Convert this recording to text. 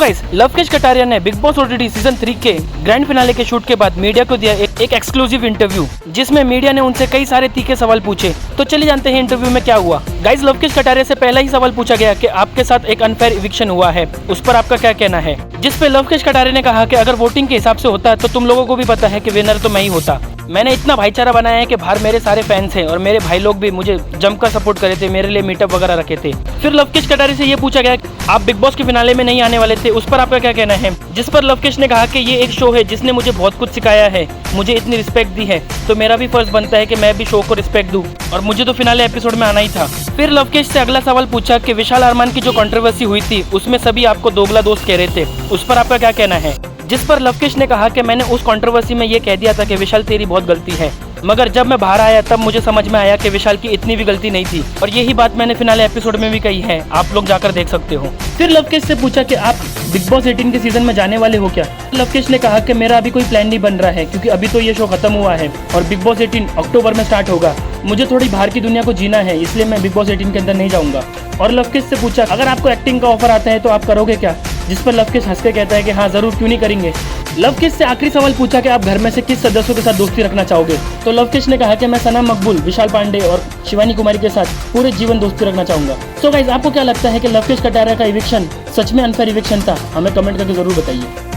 Guys, Lavkesh Kataria ने big boss OTT season 3 के grand finale के शूट के बाद मीडिया को दिया एक एक्सक्लूसिव इंटरव्यू, जिसमें मीडिया ने उनसे कई सारे तीखे सवाल पूछे। तो चलिए जानते हैं इंटरव्यू में क्या हुआ। गाइस, लवकेश कटारिया से पहला ही सवाल पूछा गया कि आपके साथ एक अनफेयर इविक्शन हुआ है, उस पर आपका क्या कहना है। जिस पे लवकेश कटारिया ने कहा कि अगर वोटिंग के हिसाब से होता तो तुम लोगों को भी पता है कि विनर तो मैं ही होता। मैंने इतना भाईचारा बनाया है कि बाहर मेरे सारे फैंस हैं और मेरे भाई लोग भी मुझे जमकर सपोर्ट करे थे, मेरे लिए मीटअप वगैरह रखे थे। फिर लवकेश कटारिया से ये पूछा गया आप बिग बॉस के फिनाले में नहीं आने वाले थे, उस पर आपका क्या कहना है। जिस पर लवकेश ने कहा कि ये एक शो है जिसने मुझे बहुत कुछ सिखाया है, मुझे इतनी रिस्पेक्ट दी है, तो मेरा भी फर्ज बनता है कि मैं भी शो को रिस्पेक्ट दूं और मुझे तो फिनाले एपिसोड में आना ही था। फिर लवकेश से अगला सवाल पूछा कि विशाल अरमान की जो कंट्रोवर्सी हुई थी उसमें सभी आपको दोगला दोस्त कह रहे थे, उस पर आपका क्या कहना है। जिस पर लवकेश ने कहा कि मैंने उस कंट्रोवर्सी में ये कह दिया था कि विशाल तेरी बहुत गलती है, मगर जब मैं बाहर आया तब मुझे समझ में आया कि विशाल की इतनी भी गलती नहीं थी और यही बात मैंने फिनाले एपिसोड में भी कही है, आप लोग जाकर देख सकते हो। फिर लवकेश से पूछा कि आप बिग बॉस 18 के सीजन में जाने वाले हो क्या। लवकेश ने कहा कि मेरा अभी कोई प्लान नहीं बन रहा है क्योंकि अभी तो ये शो खत्म हुआ है और बिग बॉस 18 अक्टूबर में स्टार्ट होगा। मुझे थोड़ी बाहर की दुनिया को जीना है, इसलिए मैं बिग बॉस 18 के अंदर नहीं जाऊंगा। और लवकेश से पूछा अगर आपको एक्टिंग का ऑफर आता है तो आप करोगे क्या। जिस पर लवकेश हंस के कहता है कि हाँ जरूर, क्यों नहीं करेंगे। लवकेश से आखिरी सवाल पूछा कि आप घर में से किस सदस्यों के साथ दोस्ती रखना चाहोगे। तो लवकेश ने कहा कि मैं सना मकबूल, विशाल पांडे और शिवानी कुमारी के साथ पूरे जीवन दोस्ती रखना चाहूंगा। सो गाइस, आपको क्या लगता है कि लवकेश कटारिया का इविक्शन सच में अनफेयर इविक्शन था? हमें कमेंट करके जरूर बताइए।